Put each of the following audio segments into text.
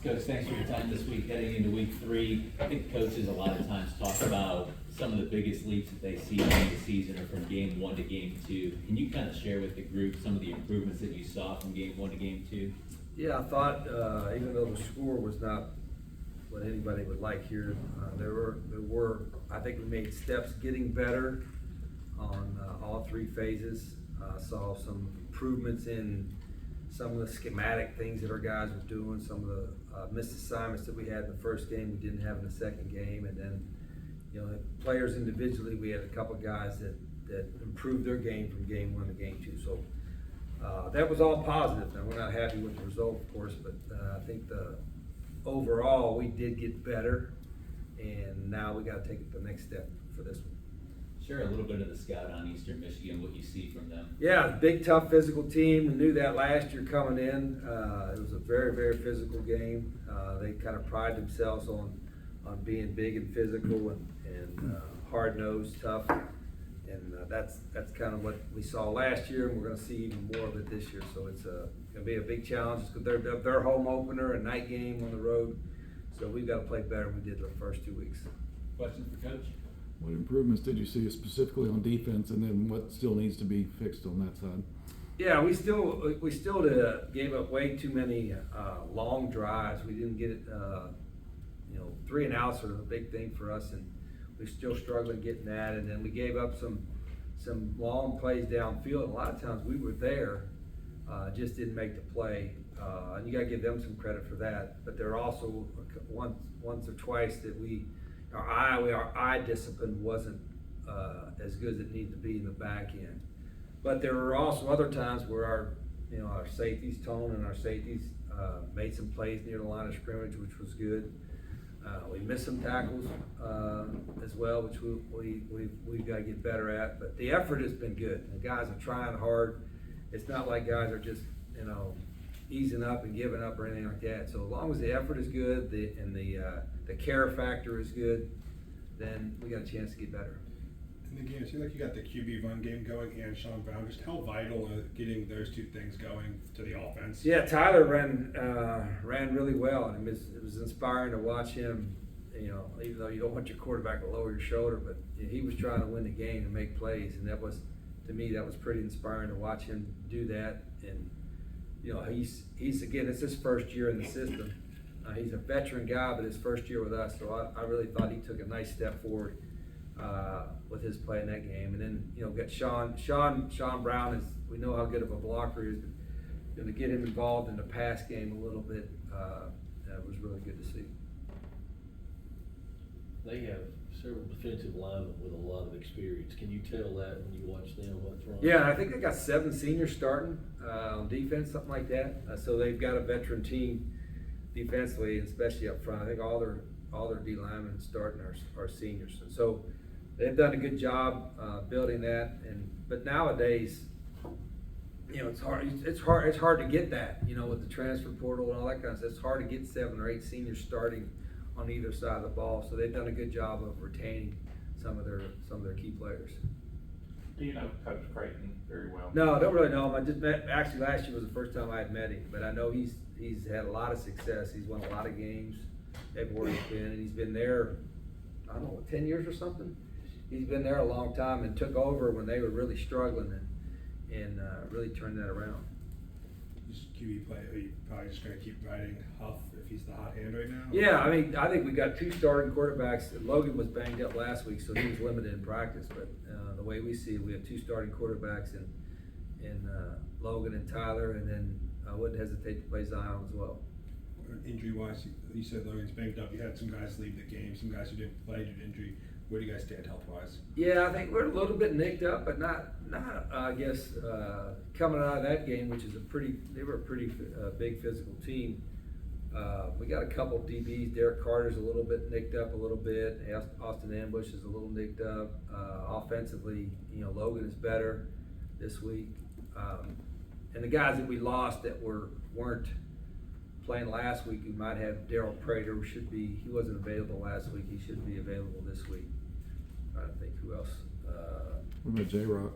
Coach, thanks for your time this week. Heading into week 3, I think coaches a lot of times talk about some of the biggest leaps that they see during the season are from game 1 to game 2. Can you kind of share with the group some of the improvements that you saw from game 1 to game 2? Yeah, I thought even though the score was not what anybody would like here, there were I think we made steps getting better on all 3 phases. Saw some improvements in some of the schematic things that our guys were doing, some of the missed assignments that we had in the first game we didn't have in the second game, and then players individually, we had a couple of guys that improved their game from game 1 to game 2. So that was all positive. Now we're not happy with the result, of course, but I think overall we did get better, and now we got to take the next step for this one. Share a little bit of the scout on Eastern Michigan, what you see from them. Yeah, big, tough, physical team. We knew that last year coming in. It was a very, very physical game. They kind of pride themselves on being big and physical and hard-nosed, tough. And that's kind of what we saw last year, and we're going to see even more of it this year. So it's going to be a big challenge. It's their home opener, a night game on the road. So we've got to play better than we did the first 2 weeks. Question for Coach? What improvements did you see specifically on defense, and then what still needs to be fixed on that side? Yeah, we still gave up way too many long drives. We didn't get it. 3 and outs are a big thing for us, and we're still struggling getting that. And then we gave up some long plays downfield. A lot of times we were there, just didn't make the play. And you got to give them some credit for that. But there are also once or twice that our eye discipline wasn't as good as it needed to be in the back end. But there were also other times where our safeties, Tone and our safeties, made some plays near the line of scrimmage, which was good. We missed some tackles as well, which we've got to get better at. But the effort has been good. The guys are trying hard. It's not like guys are just easing up and giving up or anything like that. So as long as the effort is good and the care factor is good, then we got a chance to get better. In the game, it seemed like you got the QB run game going and Sean Brown. Just how vital getting those 2 things going to the offense? Yeah, Tyler ran really well, and it was inspiring to watch him. Even though you don't want your quarterback to lower your shoulder, but he was trying to win the game and make plays, and that was, to me, that was pretty inspiring to watch him do that. And he's again, it's his first year in the system. He's a veteran guy, but his first year with us, so I really thought he took a nice step forward with his play in that game. And then got Sean Brown is, we know how good of a blocker he is. To get him involved in the pass game a little bit was really good to see. They have several defensive linemen with a lot of experience. Can you tell that when you watch them up front? Yeah, I think they got 7 seniors starting on defense, something like that. So they've got a veteran team defensively, especially up front. I think all their D linemen starting are seniors, and so they've done a good job building that. But nowadays, it's hard to get that. With the transfer portal and all that kind of stuff, it's hard to get 7 or 8 seniors starting on either side of the ball. So they've done a good job of retaining some of their key players. Do you know Coach Creighton very well? No, I don't really know him. I just met, actually last year was the first time I had met him, but I know he's had a lot of success. He's won a lot of games everywhere he's been, and he's been there, I don't know, 10 years or something. He's been there a long time and took over when they were really struggling and really turned that around. Just QB play, are you probably just going to keep riding Huff if he's the hot hand right now? Yeah, I think we got 2 starting quarterbacks. Logan was banged up last week, so he was limited in practice. But the way we see it, we have 2 starting quarterbacks in Logan and Tyler, and then I wouldn't hesitate to play Zion as well. Injury-wise, you said Logan's banged up. You had some guys leave the game, some guys who didn't play due to injury. Where do you guys stand health-wise? Yeah, I think we're a little bit nicked up, but not I guess, coming out of that game, which is they were a pretty big physical team. We got a couple of DBs. Derek Carter's a little bit nicked up a little bit. Austin Ambush is a little nicked up. Offensively, Logan is better this week. And the guys that we lost that weren't playing last week, you might have Daryl Prater, he wasn't available last week. He should be available this week. I think who else? What about J-Rock?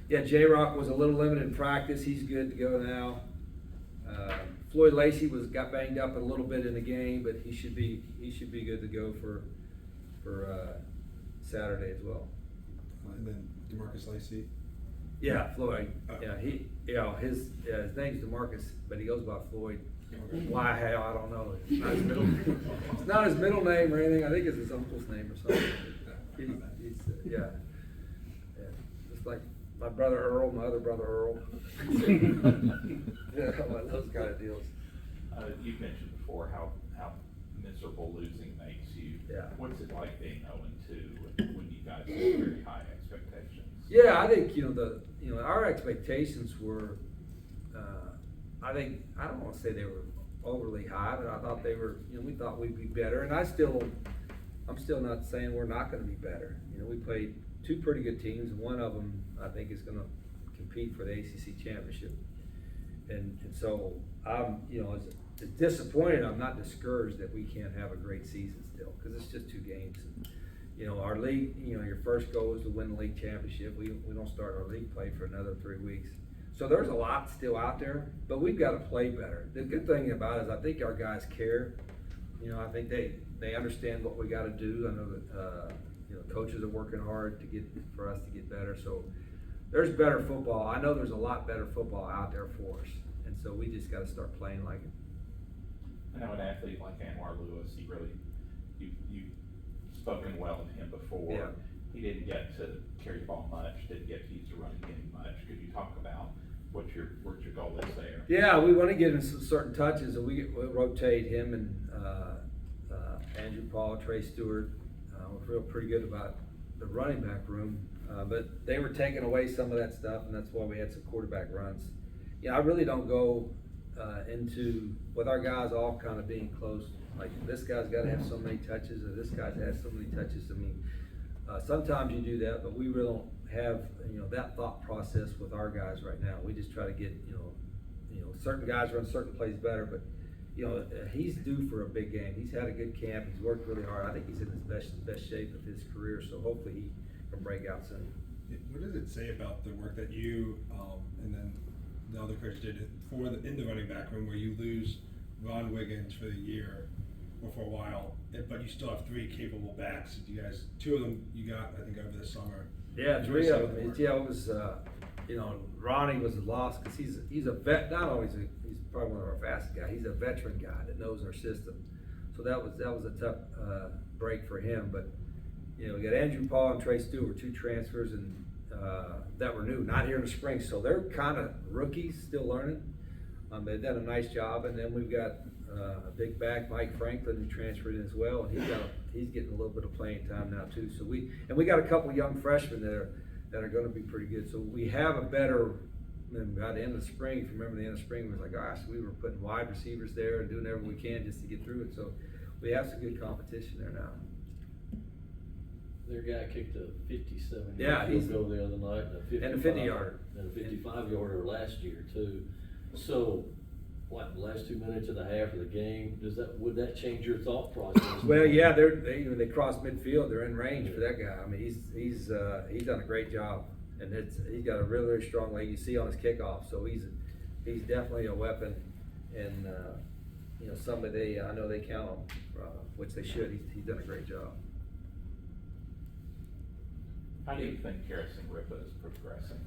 Yeah, J-Rock was a little limited in practice, he's good to go now. Floyd Lacey got banged up a little bit in the game, but he should be good to go for Saturday as well. And then DeMarcus Lacey. Yeah, Floyd, his name's DeMarcus, but he goes by Floyd. Why, how, I don't know. It's not his middle name or anything, I think it's his uncle's name or something. Yeah, just like my brother Earl, my other brother Earl. Yeah, like those kind of deals. You've mentioned before how miserable losing makes you. Yeah. What's it like being 0-2 when you guys have very high expectations? Yeah, I think, our expectations were, I don't wanna say they were overly high, but I thought they were, we thought we'd be better, and I'm still not saying we're not gonna be better. We played two pretty good teams, and one of them, I think, is gonna compete for the ACC championship. And so, I'm, as disappointed, I'm not discouraged that we can't have a great season still, cause it's just two games. And, our league, your first goal is to win the league championship. We don't start our league play for another 3 weeks. So there's a lot still out there, but we've got to play better. The good thing about it is I think our guys care. I think they understand what we got to do. I know that, coaches are working hard for us to get better. So there's better football. I know there's a lot better football out there for us. And so we just got to start playing like it. I know an athlete like Anwar Lewis, you've spoken well of him before. Yeah. He didn't get to carry the ball much, didn't get to use the running game much. Could you talk about what your goal is there? Yeah, we want to get him some certain touches, and we rotate him and Andrew Paul, Trey Stewart. We feel pretty good about the running back room, but they were taking away some of that stuff, and that's why we had some quarterback runs. I really don't go into with our guys all kind of being close. Like this guy's got to have so many touches, or this guy's has so many touches. I mean, sometimes you do that, but we really don't have that thought process with our guys right now. We just try to get certain guys run certain plays better, but he's due for a big game. He's had a good camp. He's worked really hard. I think he's in his best shape of his career. So hopefully he can break out soon. What does it say about the work that you and then the other coach did in the running back room, where you lose Ron Wiggins for the year or for a while, but you still have three capable backs? You guys, two of them you got, I think, over the summer. Yeah, three of them. Yeah, it was. Ronnie was a loss because he's a vet. Not always he's probably one of our fastest guys. He's a veteran guy that knows our system. So that was a tough break for him. But we got Andrew Paul and Trey Stewart, two transfers, and that were new, not here in the spring. So they're kind of rookies, still learning. They've done a nice job, and then we've got a big back, Mike Franklin, who transferred in as well, and he's getting a little bit of playing time now too. So we got a couple young freshmen that are going to be pretty good. So we have a better. By the end of the spring, if you remember the end of spring, it was like, gosh, we were putting wide receivers there and doing everything we can just to get through it. So we have some good competition there now. Their guy kicked a 57 Yeah, he's field goal the other night, and a 50-yarder. And a 55-yarder last year too. So, the last 2 minutes of the half of the game, would that change your thought process? Well, yeah, they cross midfield. They're in range for that guy. I mean, he's done a great job, and he's got a really, really strong leg. You see on his kickoff, so he's definitely a weapon, and somebody I know they count on, which they should. He's done a great job. How do you think Harrison Ripa is progressing?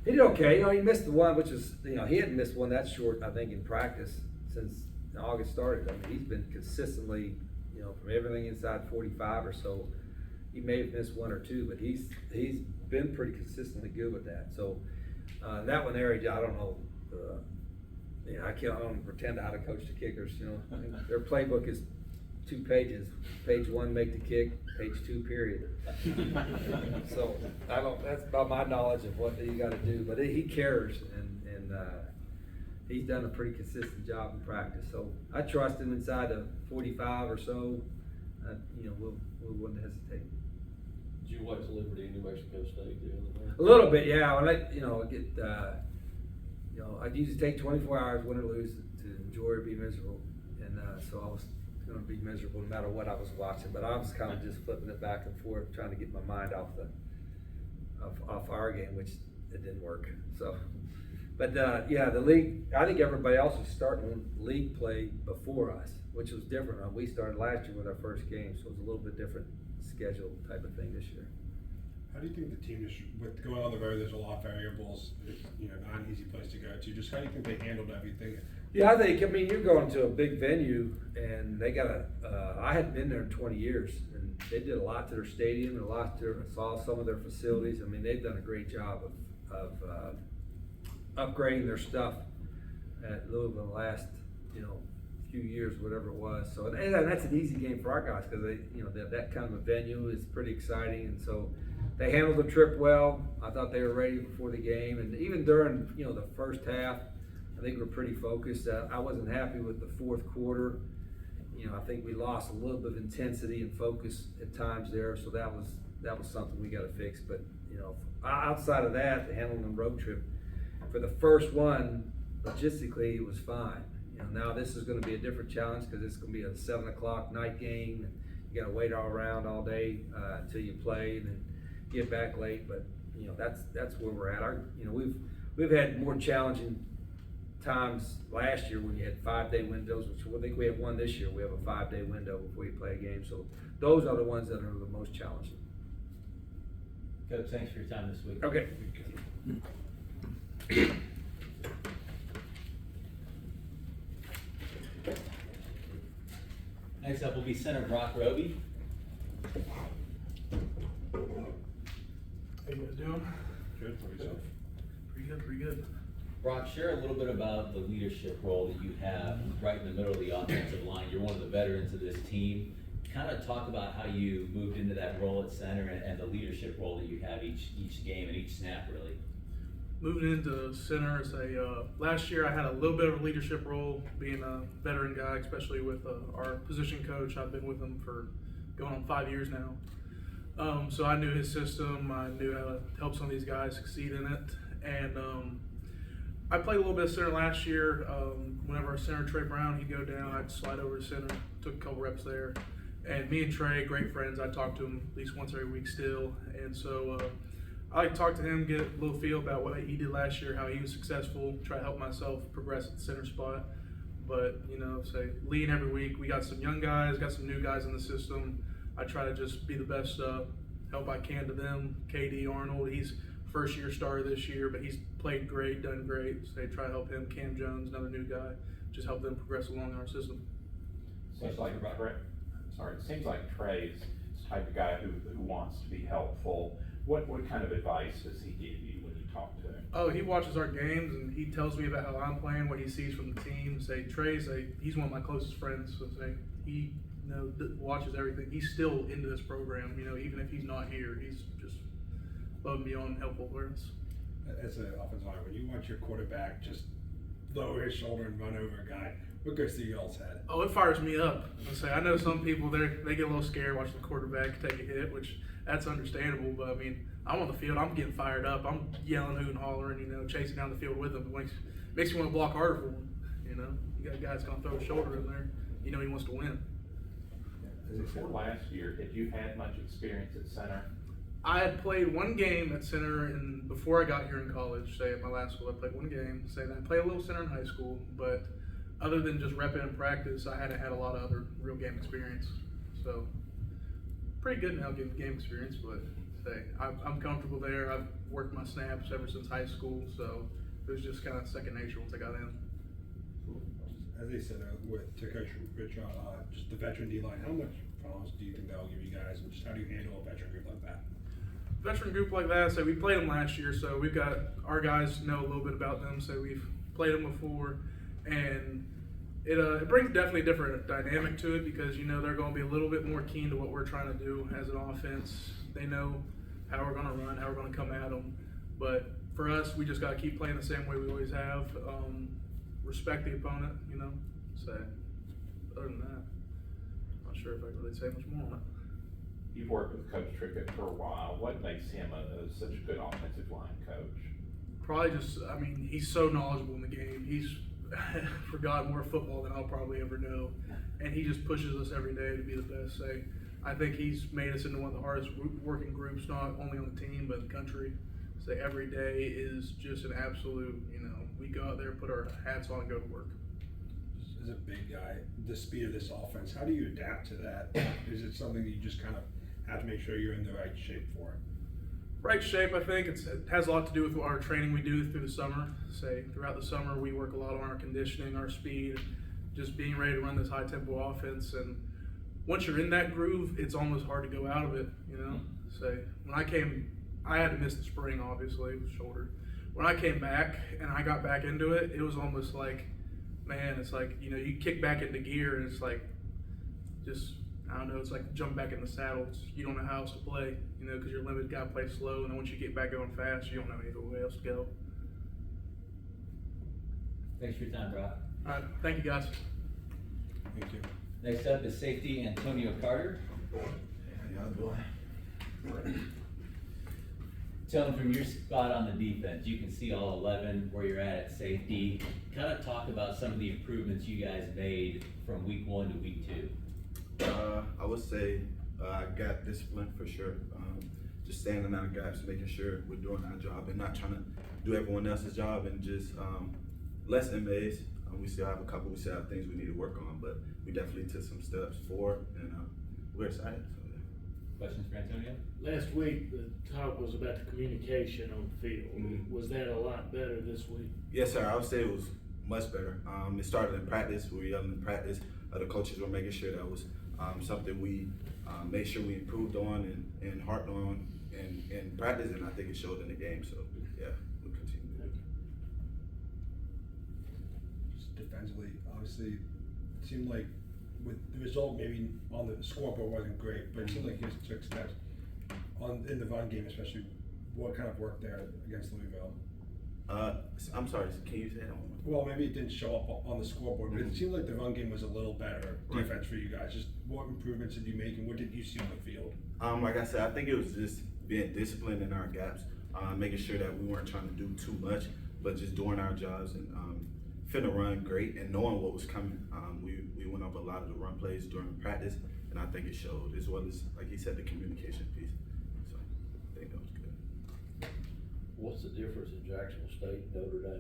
He did okay. He missed the one, which is, he hadn't missed one that short, I think, in practice since August started. I mean, he's been consistently, from everything inside 45 or so. He may have missed one or two, but he's been pretty consistently good with that. So that one there, I don't know. I don't pretend how to coach the kickers. Their playbook is 2 pages. Page 1, make the kick. Page 2, period. So that's about my knowledge of what you got to do. But he cares, and he's done a pretty consistent job in practice. So I trust him inside the 45 or so. We wouldn't hesitate. Did you watch Liberty and New Mexico State the other night? A little bit, yeah. When I usually take 24 hours, win or lose, to enjoy or be miserable, and so I was going to be miserable no matter what I was watching. But I was kind of just flipping it back and forth, trying to get my mind off off our game, which it didn't work, so. But, yeah, the league, I think everybody else is starting league play before us, which was different. We started last year with our first game, so it was a little bit different schedule type of thing this year. How do you think the team is, with going on the road, there's a lot of variables, it's, not an easy place to go to, just how do you think they handled everything? Yeah, I mean, you're going to a big venue and they got I hadn't been there in 20 years and they did a lot to their stadium and a lot to, saw some of their facilities. I mean, they've done a great job of upgrading their stuff at Louisville in the last, few years, whatever it was. So, and that's an easy game for our guys because they, that kind of a venue is pretty exciting. And so they handled the trip well. I thought they were ready before the game. And even during, the first half, I think we're pretty focused. I wasn't happy with the fourth quarter. I think we lost a little bit of intensity and focus at times there. So that was something we got to fix. But, outside of that, the handling the road trip, for the first one, logistically, it was fine. Now this is going to be a different challenge because it's going to be a 7 o'clock night game. You got to wait all around all day until you play and then get back late. But that's where we're at. We've had more challenging times last year when you had 5-day windows, which I think we have one this year. We have a 5-day window before you play a game. So those are the ones that are the most challenging. Coach, thanks for your time this week. Okay. Next up will be center Brock Roby. How you guys doing? Good for yourself. Pretty good. Brock, share a little bit about the leadership role that you have right in the middle of the offensive line. You're one of the veterans of this team. Kind of talk about how you moved into that role at center and the leadership role that you have each game and each snap, really. Moving into center, last year I had a little bit of a leadership role, being a veteran guy, especially with our position coach. I've been with him for going on 5 years now. So I knew his system. I knew how to help some of these guys succeed in it. And I played a little bit of center last year. Whenever our center, Trey Brown, he'd go down, I'd slide over to center, took a couple reps there. And me and Trey, great friends, I talk to him at least once every week still. And so I like to talk to him, get a little feel about what he did last year, how he was successful, try to help myself progress at the center spot. But, leading every week, we got some young guys, got some new guys in the system. I try to just be the best help I can to them. KD Arnold, he's first year starter this year, but he's played great, done great. So they try to help him. Cam Jones, another new guy, just help them progress along in our system. Seems like Trey's the type of guy who wants to be helpful. What kind of advice does he give you when you talk to him? Oh, he watches our games and he tells me about how I'm playing, what he sees from the team. Trey's he's one of my closest friends. So he watches everything. He's still into this program. Even if he's not here, he's just above and beyond helpful for us. As an offensive line, when you watch your quarterback just lower his shoulder and run over a guy, what goes through y'all's head? Oh, it fires me up. I know some people they get a little scared watching the quarterback take a hit, which that's understandable. But I mean, I'm on the field, I'm getting fired up. I'm yelling, hooting, hollering, chasing down the field with him. It makes you want to block harder for him. You got a guy that's gonna throw his shoulder in there. He wants to win. Before last year, had you had much experience at center? I had played one game at center before I got here in college. At my last school, I played one game. I played a little center in high school, but other than just repping in practice, I hadn't had a lot of other real game experience. So pretty good now getting game experience, but I'm comfortable there. I've worked my snaps ever since high school, so it was just kind of second nature once I got in. As they said to Coach Rich, just the veteran D-line, how much problems do you think that'll give you guys, and just how do you handle a veteran group like that? Veteran group like that, we played them last year, so we've got our guys know a little bit about them, so we've played them before, and it brings definitely a different dynamic to it because they're going to be a little bit more keen to what we're trying to do as an offense. They know how we're going to run, how we're going to come at them, but for us, we just got to keep playing the same way we always have. Respect the opponent, So other than that, I'm not sure if I can really say much more on it. You've worked with Coach Trickett for a while. What makes him such a good offensive line coach? Probably just, he's so knowledgeable in the game. He's forgotten more football than I'll probably ever know. And he just pushes us every day to be the best. I think he's made us into one of the hardest working groups, not only on the team, but in the country. So every day is just an absolute, we go out there, put our hats on, and go to work. As a big guy, the speed of this offense, how do you adapt to that? Is it something that you just kind of have to make sure you're in the right shape for? Right shape, I think it has a lot to do with our training we do through the summer. Say throughout the summer, we work a lot on our conditioning, our speed, just being ready to run this high tempo offense. And once you're in that groove, it's almost hard to go out of it. Say when I came, I had to miss the spring, obviously, with shoulder. When I came back and I got back into it, it was almost like, man, it's like you kick back into gear and it's like just. I don't know, it's like jump back in the saddle. You don't know how else to play, because you're limited, gotta play slow, and then once you get back going fast, you don't know anywhere else to go. Thanks for your time, Brock. All right, thank you, guys. Thank you. Next up is safety Antonio Carter. Tell him from your spot on the defense, you can see all 11 where you're at safety. Kind of talk about some of the improvements you guys made from week 1 to week 2. I would say gap discipline for sure. Just standing out of gaps, making sure we're doing our job and not trying to do everyone else's job, and just less MAs. We still have we still have things we need to work on, but we definitely took some steps forward, and we're excited. So, yeah. Questions for Antonio? Last week, the talk was about the communication on the field. Mhm. Was that a lot better this week? Yes, sir. I would say it was much better. It started in practice. We were yelling in practice. The coaches were making sure that was something we made sure we improved on and harped on in practice, and I think it showed in the game. So, yeah, we'll continue. Just defensively, obviously, it seemed like with the result maybe on the scoreboard wasn't great, but it seemed like you guys took steps in the run game, especially. What kind of work there against Louisville? I'm sorry, can you say that one? Well, maybe it didn't show up on the scoreboard, but it seemed like the run game was a little better defense for you guys. Just what improvements did you make, and what did you see on the field? Like I said, I think it was just being disciplined in our gaps, making sure that we weren't trying to do too much, but just doing our jobs and finna run great and knowing what was coming. We went up a lot of the run plays during practice, and I think it showed, as well as, like he said, the communication piece. So I think that was good. What's the difference in Jax State and Notre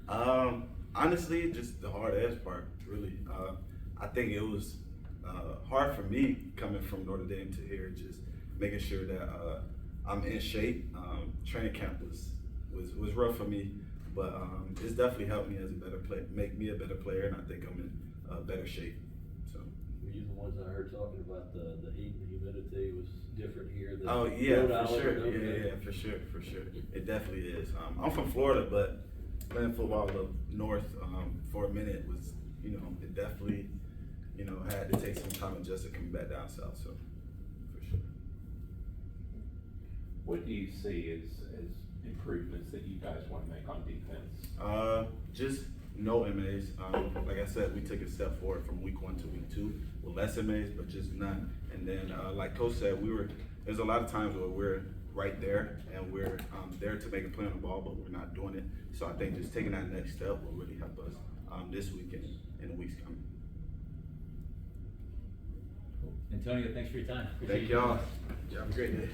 Dame? Honestly, just the hard ass part, really. I think it was hard for me coming from Notre Dame to here, just making sure that I'm in shape. Training camp was rough for me, but it's definitely helped me as a better player, make me a better player, and I think I'm in better shape. So. Were you the ones I heard talking about the heat and humidity was different here than Oh yeah, Rhode for Island sure. or Notre Dame? Yeah, for sure. It definitely is. I'm from Florida, but playing football up north for a minute was, it definitely, had to take some time adjusting coming back down south. So, for sure. What do you see as improvements that you guys want to make on defense? Just no MAs. Like I said, we took a step forward from week 1 to week 2 with less MAs, but just none. And then, like Coach said, there's a lot of times where we're right there and we're there to make a play on the ball, but we're not doing it. So I think just taking that next step will really help us this weekend and the weeks coming. Antonio, thanks for your time. Appreciate Thank you. y'all. Have a great day.